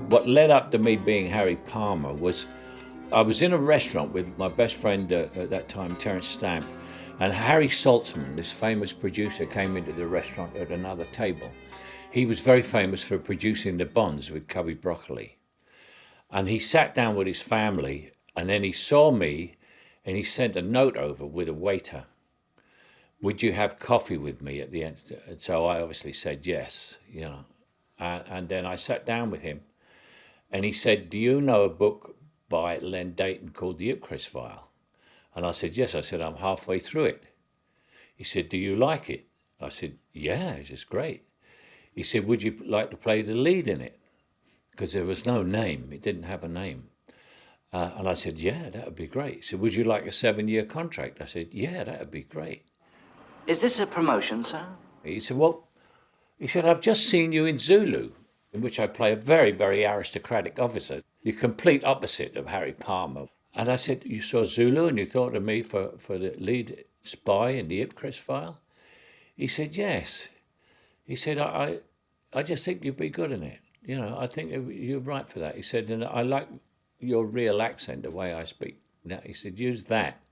What led up to me being Harry Palmer was I was in a restaurant with my best friend at that time, Terence Stamp, and Harry Saltzman, this famous producer, came into the restaurant at another table. He was very famous for producing the Bonds with Cubby Broccoli. And he sat down with his family, and then he saw me, and he sent a note over with a waiter. Would you have coffee with me at the end? And so I obviously said yes, you know. And then I sat down with him, and he said, do you know a book by Len Deighton called the Ipcress File? And I said, yes. I said, I'm halfway through it. He said, do you like it? I said, yeah, it's just great. He said, would you like to play the lead in it? Because there was no name. It didn't have a name. And I said, yeah, that would be great. He said, would you like a 7-year contract? I said, yeah, that would be great. Is this a promotion, sir? He said, well, he said, I've just seen you in Zulu, in which I play a very, very aristocratic officer, the complete opposite of Harry Palmer. And I said, you saw Zulu and you thought of me for the lead spy in the Ipcress File? He said, yes. He said, I just think you'd be good in it. You know, I think you're right for that. He said, and I like your real accent, the way I speak. Now, he said, use that.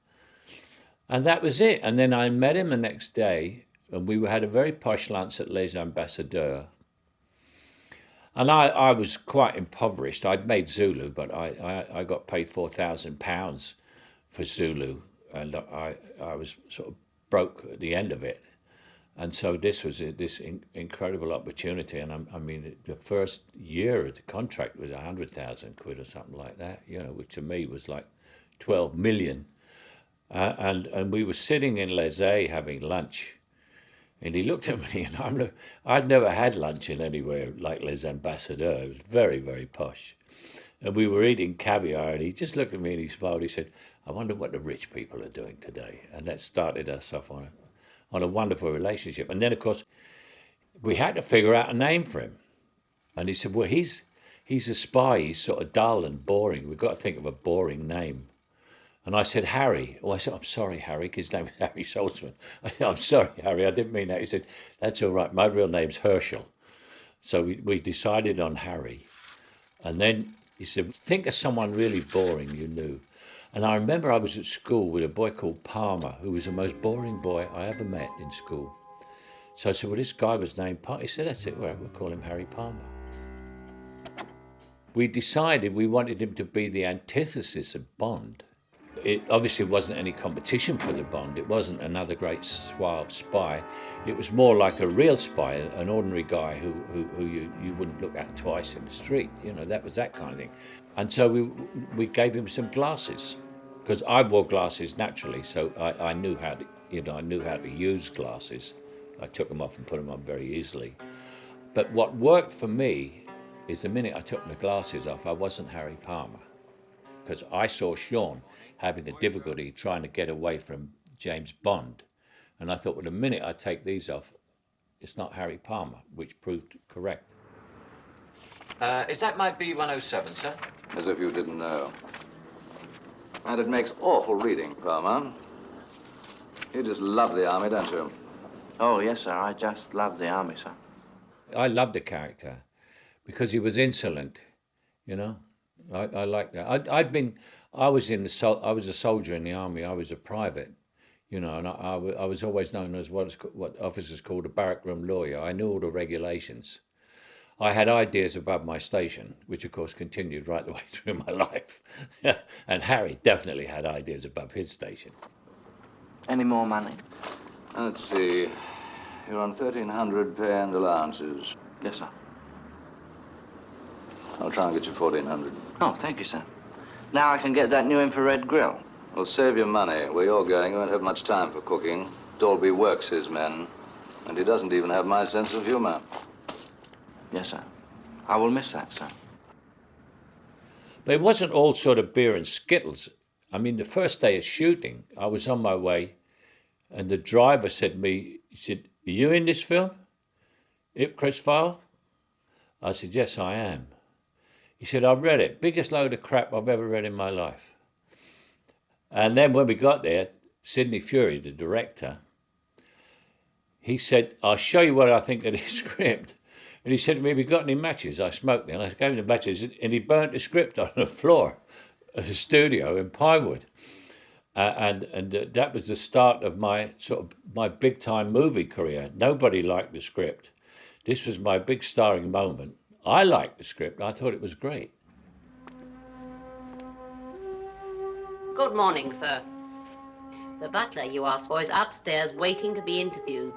And that was it. And then I met him the next day, and we had a very posh lunch at Les Ambassadeurs. And I was quite impoverished. I'd made Zulu, but I got paid £4,000 for Zulu, and I was sort of broke at the end of it. And so this was this incredible opportunity. And I mean, the first year of the contract was 100,000 quid or something like that, you know, which to me was like 12 million. And we were sitting in Les A having lunch. And he looked at me, and I'd never had lunch in anywhere like Les Ambassadeurs. It was very, very posh. And we were eating caviar, and he just looked at me and he smiled. He said, I wonder what the rich people are doing today. And that started us off on a wonderful relationship. And then, of course, we had to figure out a name for him. And he said, well, he's a spy. He's sort of dull and boring. We've got to think of a boring name. And I said, Harry. Oh, I said, I'm sorry, Harry, because his name is Harry Saltzman. I'm sorry, Harry, I didn't mean that. He said, that's all right. My real name's Herschel. So we decided on Harry. And then he said, think of someone really boring you knew. And I remember I was at school with a boy called Palmer, who was the most boring boy I ever met in school. So I said, well, this guy was named Palmer. He said, that's it, we'll call him Harry Palmer. We decided we wanted him to be the antithesis of Bond. It obviously wasn't any competition for the Bond. It wasn't another great suave spy. It was more like a real spy, an ordinary guy who you wouldn't look at twice in the street. You know, that was that kind of thing. And so we gave him some glasses, because I wore glasses naturally, so I knew how to use glasses. I took them off and put them on very easily. But what worked for me is the minute I took the glasses off, I wasn't Harry Palmer, because I saw Sean having a difficulty trying to get away from James Bond. And I thought, well, the minute I take these off, it's not Harry Palmer, which proved correct. Is that my B107, sir? As if you didn't know. And it makes awful reading, Palmer. You just love the army, don't you? Oh, yes, sir. I just love the army, sir. I loved the character because he was insolent, you know. I liked that. I was a soldier in the army. I was a private, you know, and I was always known as what officers called a barrack room lawyer. I knew all the regulations. I had ideas above my station, which of course continued right the way through my life. And Harry definitely had ideas above his station. Any more money? Let's see. You're on 1,300 pay and allowances. Yes, sir. I'll try and get you 1,400. Oh, thank you, sir. Now I can get that new infrared grill. Well, save your money. Where you're going, you won't have much time for cooking. Dolby works his men, and he doesn't even have my sense of humor. Yes, sir. I will miss that, sir. But it wasn't all sort of beer and skittles. I mean, the first day of shooting, I was on my way, and the driver said to me, he said, are you in this film? Ipcress File? I said, yes, I am. He said, I've read it. Biggest load of crap I've ever read in my life. And then when we got there, Sidney Furie, the director, he said, I'll show you what I think of this script. And he said to me, have you got any matches? I smoked them. And I gave him the matches, and he burnt the script on the floor of the studio in Pinewood. And that was the start of my my big time movie career. Nobody liked the script. This was my big starring moment. I liked the script. I thought it was great. Good morning, sir. The butler you asked for is upstairs waiting to be interviewed.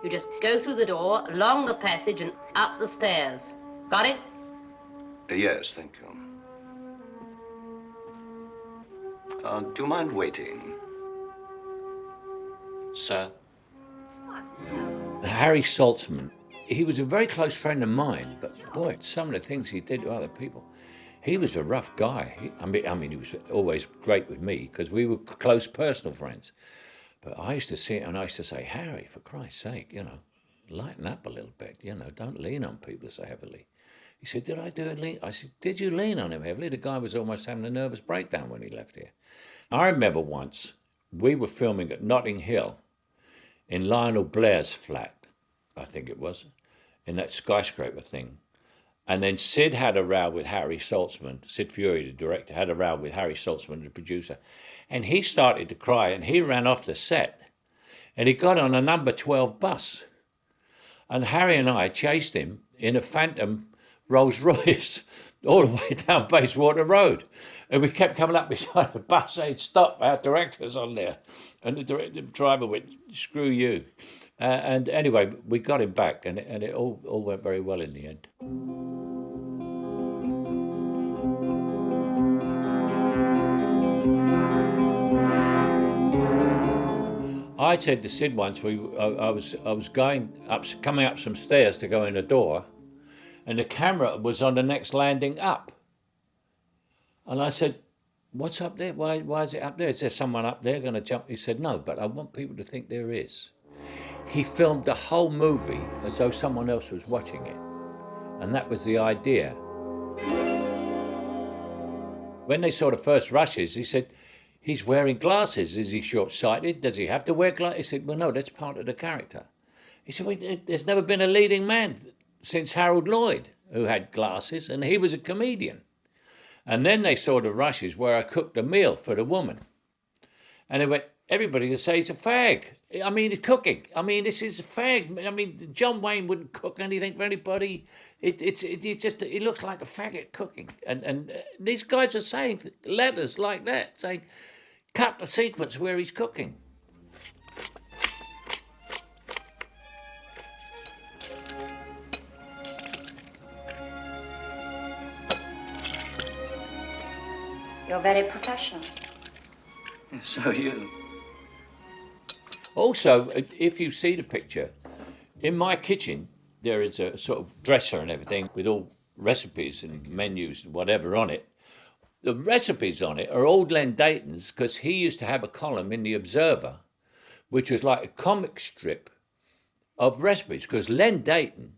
You just go through the door, along the passage, and up the stairs. Got it? Yes, thank you. Do you mind waiting? Sir? Harry Saltzman, he was a very close friend of mine, but boy, some of the things he did to other people. He was a rough guy. I mean, he was always great with me because we were close personal friends. But I used to see it and I used to say, Harry, for Christ's sake, lighten up a little bit. Don't lean on people so heavily. He said, did I do it lean? I said, did you lean on him heavily? The guy was almost having a nervous breakdown when he left here. I remember once we were filming at Notting Hill in Lionel Blair's flat, I think it was, in that skyscraper thing. And then Sid had a row with Harry Saltzman. Sid Furie, the director, had a row with Harry Saltzman, the producer. And he started to cry and he ran off the set. And he got on a number 12 bus. And Harry and I chased him in a Phantom Rolls Royce all the way down Bayswater Road. And we kept coming up beside the bus saying, stop, our director's on there. And the driver went, screw you. And anyway, we got him back and it all went very well in the end. I said to Sid once, I was coming up some stairs to go in the door, and the camera was on the next landing up. And I said, what's up there? Why is it up there? Is there someone up there going to jump? He said, no, but I want people to think there is. He filmed the whole movie as though someone else was watching it. And that was the idea. When they saw the first rushes, he said, he's wearing glasses. Is he short-sighted? Does he have to wear glasses? He said, well, no, that's part of the character. He said, well, there's never been a leading man since Harold Lloyd who had glasses, and he was a comedian. And then they saw the rushes where I cooked a meal for the woman. And they went, everybody would say he's a fag. I mean, cooking. I mean, this is a fag. I mean, John Wayne wouldn't cook anything for anybody. It looks like a faggot cooking. And these guys are saying letters like that, saying, cut the sequence where he's cooking. You're very professional. So are you. Also, if you see the picture, in my kitchen, there is a sort of dresser and everything with all recipes and menus and whatever on it. The recipes on it are old Len Deighton's because he used to have a column in The Observer, which was like a comic strip of recipes. Because Len Deighton,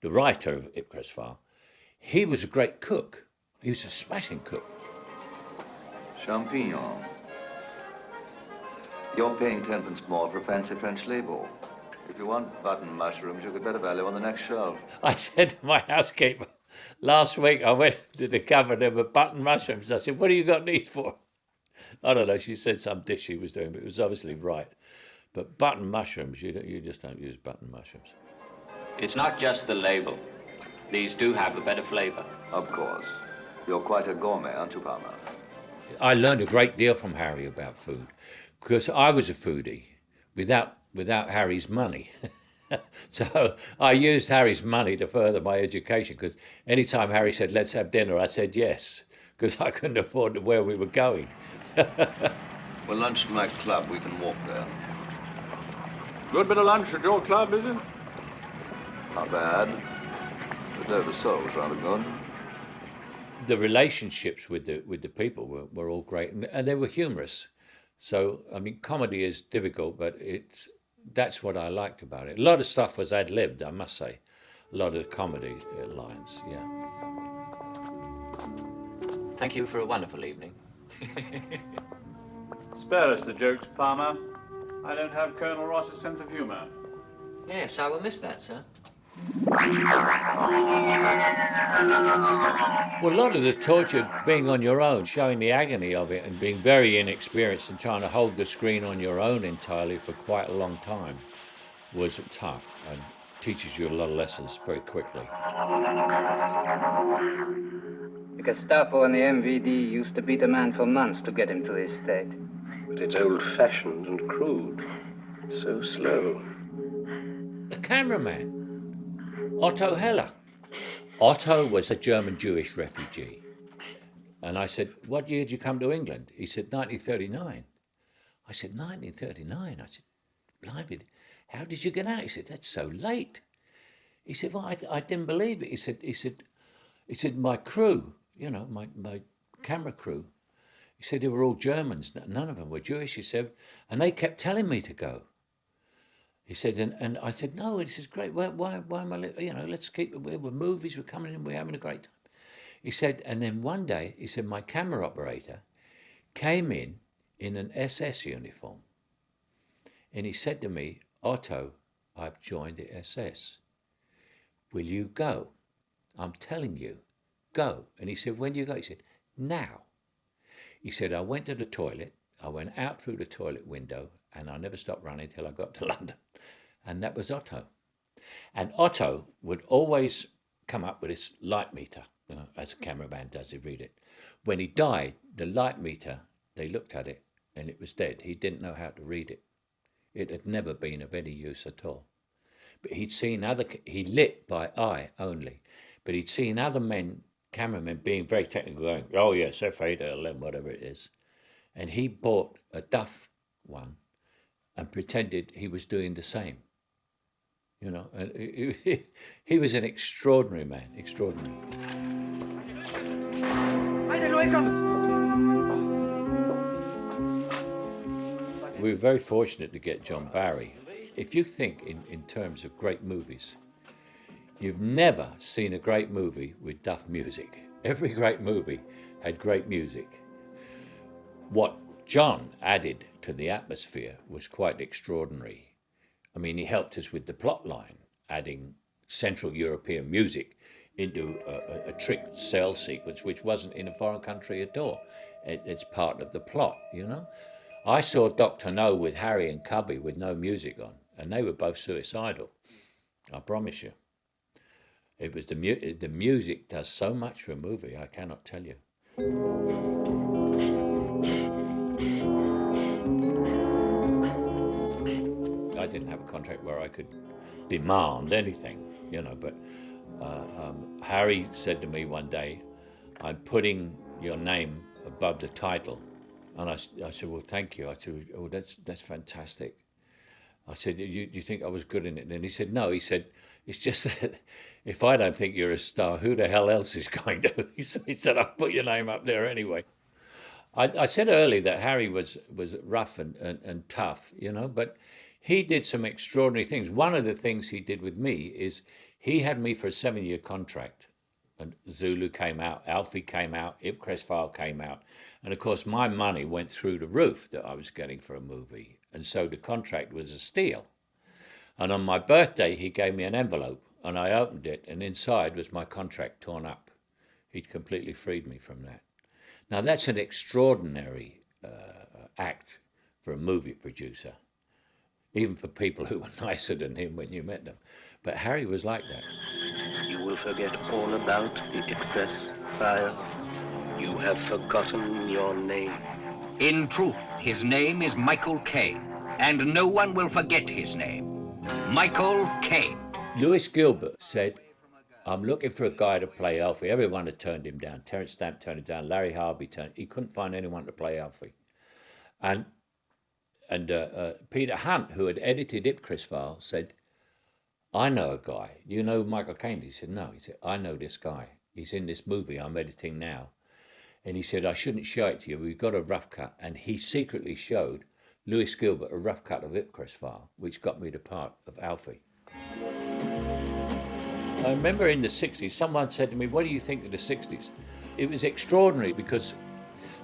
the writer of Ipcress File, he was a great cook. He was a smashing cook. Champignon. You're paying 10 pence more for a fancy French label. If you want button mushrooms, you could bet a value on the next shelf. I said to my housekeeper, last week I went to the cupboard, there were button mushrooms. I said, what have you got these for? I don't know, she said some dish she was doing, but it was obviously right. But button mushrooms, you just don't use button mushrooms. It's not just the label. These do have a better flavor. Of course. You're quite a gourmet, aren't you, Palmer? I learned a great deal from Harry about food because I was a foodie without Harry's money. So I used Harry's money to further my education because anytime Harry said, let's have dinner, I said yes, because I couldn't afford where we were going. Well, lunch at my club. We can walk there. Good bit of lunch at your club, is it? Not bad. The Dover soul's rather good. The relationships with the people were all great, and they were humorous. So, I mean, comedy is difficult, but that's what I liked about it. A lot of stuff was ad-libbed, I must say. A lot of the comedy lines, yeah. Thank you for a wonderful evening. Spare us the jokes, Palmer. I don't have Colonel Ross's sense of humour. Yes, I will miss that, sir. Well, a lot of the torture being on your own, showing the agony of it and being very inexperienced and trying to hold the screen on your own entirely for quite a long time was tough and teaches you a lot of lessons very quickly. The Gestapo and the MVD used to beat a man for months to get him to this state. But it's old-fashioned and crude. So slow. The cameraman, Otto Heller. Otto was a German Jewish refugee. And I said, what year did you come to England? He said, 1939. I said, 1939? I said, blimey, how did you get out? He said, that's so late. He said, well, I didn't believe it. He said, my crew, you know, my camera crew, he said they were all Germans. None of them were Jewish, he said, and they kept telling me to go. He said, and I said, no, this is great. Why am I, you know, let's keep it. We're movies, we're coming in, we're having a great time. He said, and then one day, he said, my camera operator came in an SS uniform. And he said to me, Otto, I've joined the SS. Will you go? I'm telling you, go. And he said, when do you go? He said, now. He said, I went to the toilet, I went out through the toilet window, and I never stopped running till I got to London. And that was Otto. And Otto would always come up with his light meter, you know, as a cameraman does, he read it. When he died, the light meter, they looked at it, and it was dead. He didn't know how to read it. It had never been of any use at all. But he'd seen he lit by eye only, but he'd seen other men, cameramen, being very technical, going, oh yes, F8, L11, whatever it is. And he bought a Duff one and pretended he was doing the same. You know, and he was an extraordinary man, extraordinary. We were very fortunate to get John Barry. If you think in terms of great movies, you've never seen a great movie with Duff music. Every great movie had great music. What John added to the atmosphere was quite extraordinary. I mean, he helped us with the plot line, adding Central European music into a tricked cell sequence, which wasn't in a foreign country at all. It's part of the plot, you know. I saw Dr. No with Harry and Cubby with no music on, and they were both suicidal, I promise you. It was the music does so much for a movie, I cannot tell you. I didn't have a contract where I could demand anything, you know, but Harry said to me one day, I'm putting your name above the title. And I said, well, thank you. I said, oh, that's fantastic. I said, do you think I was good in it? And he said, no. He said, it's just that if I don't think you're a star, who the hell else is going to? He said, I'll put your name up there anyway. I said earlier that Harry was rough and tough, you know, but he did some extraordinary things. One of the things he did with me is he had me for a 7-year contract. And Zulu came out, Aflie came out, Ipcress File came out. And of course, my money went through the roof that I was getting for a movie. And so the contract was a steal. And on my birthday, he gave me an envelope and I opened it and inside was my contract torn up. He'd completely freed me from that. Now, that's an extraordinary act for a movie producer, even for people who were nicer than him when you met them. But Harry was like that. You will forget all about the Ipcress File. You have forgotten your name. In truth, his name is Michael Caine, and no one will forget his name. Michael Caine. Lewis Gilbert said, I'm looking for a guy to play Alfie. Everyone had turned him down. Terence Stamp turned him down. Larry Harvey he couldn't find anyone to play Alfie. And Peter Hunt, who had edited Ipcress File, said, I know a guy. You know Michael Caine? He said, no. He said, I know this guy. He's in this movie I'm editing now. And he said, I shouldn't show it to you. We've got a rough cut. And he secretly showed Lewis Gilbert a rough cut of Ipcress File, which got me the part of Alfie. I remember in the 60s, someone said to me, what do you think of the 60s? It was extraordinary because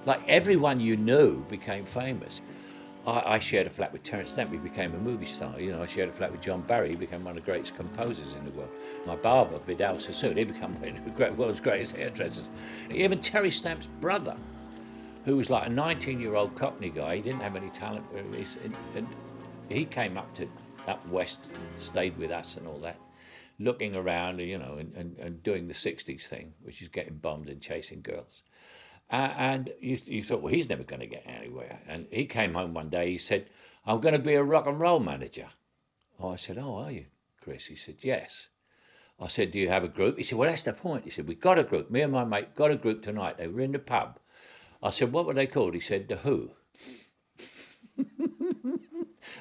Like everyone you knew became famous. I shared a flat with Terence Stamp, he became a movie star. You know, I shared a flat with John Barry, he became one of the greatest composers in the world. My barber, Vidal Sassoon, he became one of the world's greatest hairdressers. Even Terry Stamp's brother, who was like a 19-year-old Cockney guy, he didn't have any talent, and he came up west, stayed with us and all that, looking around, you know, and doing the 60s thing, which is getting bombed and chasing girls. And you thought, well, he's never going to get anywhere. And he came home one day, he said, I'm going to be a rock and roll manager. Oh, I said, oh, are you, Chris? He said, yes. I said, do you have a group? He said, well, that's the point. He said, we got a group. Me and my mate got a group tonight. They were in the pub. I said, what were they called? He said, The Who.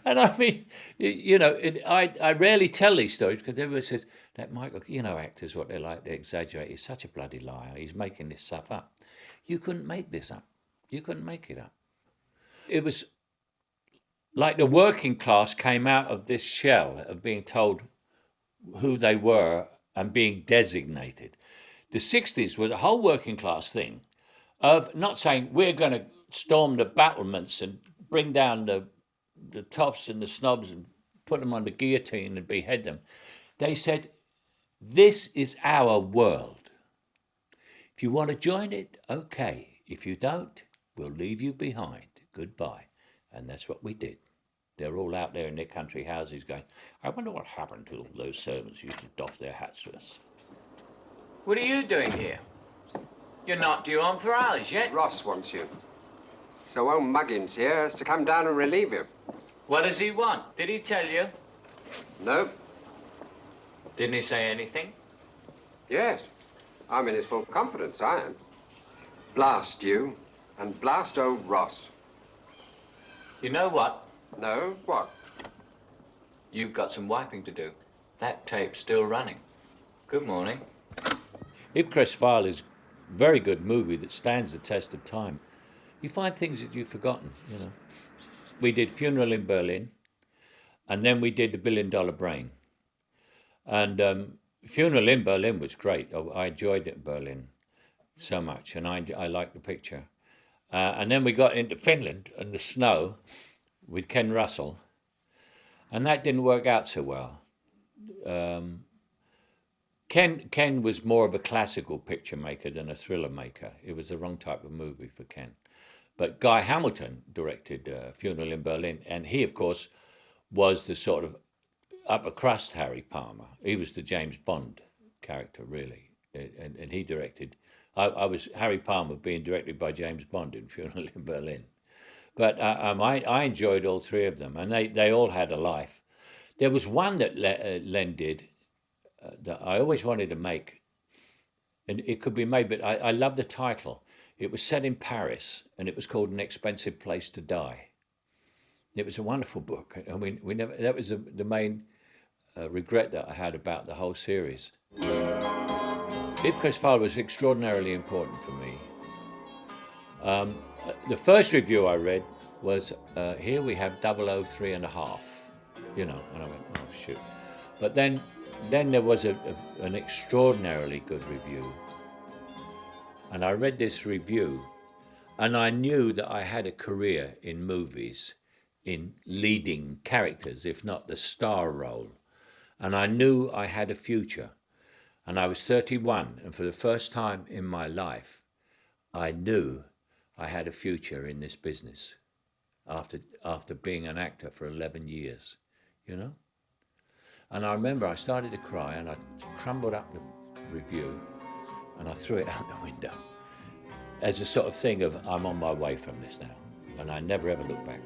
And I mean, you know, I rarely tell these stories because everyone says, that Michael, you know, actors, what they're like, they exaggerate. He's such a bloody liar. He's making this stuff up. You couldn't make this up. You couldn't make it up. It was like the working class came out of this shell of being told who they were and being designated. The 60s was a whole working class thing of not saying we're going to storm the battlements and bring down the toffs and the snobs and put them on the guillotine and behead them. They said, this is our world. If you want to join it, okay. If you don't, we'll leave you behind. Goodbye. And that's what we did. They're all out there in their country houses going, I wonder what happened to all those servants who used to doff their hats to us. What are you doing here? You're not due on for hours yet. Ross wants you. So old Muggins here has to come down and relieve you. What does he want? Did he tell you? No. Didn't he say anything? Yes. I'm in his full confidence, I am. Blast you, and blast old Ross. You know what? No, what? You've got some wiping to do. That tape's still running. Good morning. Ipcress File is a very good movie that stands the test of time. You find things that you've forgotten, you know. We did Funeral in Berlin, and then we did The $1 Billion Brain. And Funeral in Berlin was great. I enjoyed it in Berlin so much, and I liked the picture. And then we got into Finland and the snow with Ken Russell, and that didn't work out so well. Ken was more of a classical picture maker than a thriller maker. It was the wrong type of movie for Ken. But Guy Hamilton directed Funeral in Berlin, and he, of course, was the sort of upper crust Harry Palmer. He was the James Bond character, really. And he directed... I was Harry Palmer being directed by James Bond in Funeral in Berlin. But I enjoyed all three of them, and they all had a life. There was one that Len did that I always wanted to make, and it could be made, but I love the title. It was set in Paris, and it was called An Expensive Place to Die. It was a wonderful book. I mean, we never. That was the main regret that I had about the whole series. Ipcress File was extraordinarily important for me. The first review I read was, here we have 003.5, you know, and I went, oh, shoot. But then there was an extraordinarily good review. And I read this review, and I knew that I had a career in movies, in leading characters, if not the star role. And I knew I had a future. And I was 31, and for the first time in my life, I knew I had a future in this business after being an actor for 11 years, you know? And I remember I started to cry, and I crumbled up the review, and I threw it out the window as a sort of thing of, I'm on my way from this now. And I never ever looked back.